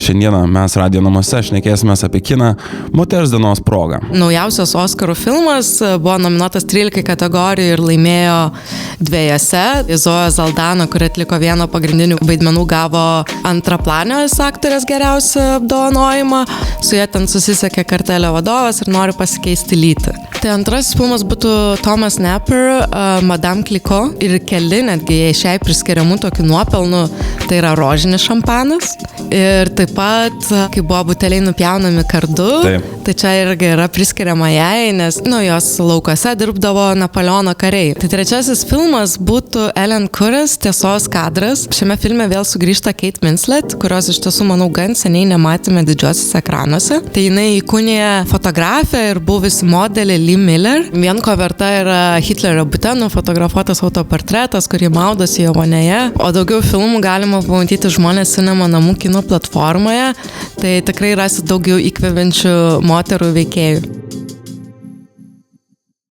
Šiandieną mes radijo namuose šnekėsime apie kiną Moters dienos proga. Naujausias Oskarų filmas buvo nominuotas 13 kategorijų ir laimėjo 2. Zoja Saldana, kuri atliko vieną pagrindinių vaidmenų, gavo antraplanės aktorės geriausią apdovanojimą. Su ja ten susisiekė kartelio vadovas ir nori pasikeisti lytį. Tai antrasis filmas būtų Thomas Napper, Madame Clicquot ir keli netgi šiai priskiriamų tokių nuopelnų, tai yra rožinis šampanas. Ir taip pat, kai buvo buteliai nupjaunami kardu, tai čia irgi yra priskiriama jai, nes jos laukose dirbdavo Napoleono kariai. Tai trečiasis filmas būtų Ellen Kuras, Tiesos kadras. Šiame filme vėl sugrįžta Kate Winslet, kurios iš tiesų, manau, gan seniai nematėme didžiuosiuose ekranuose. Tai jinai įkūnija fotografę ir buvusi modelį Lee Miller. Vien ko verta yra Hitlerio bute nufotografuotas autoportretas, kurį maudosi jo vonioje. O daugiau filmų galima pamatyti Žmonės Cinema namų kino platformoje, tai tikrai rasit daugiau įkvepiančių moterų veikėjų.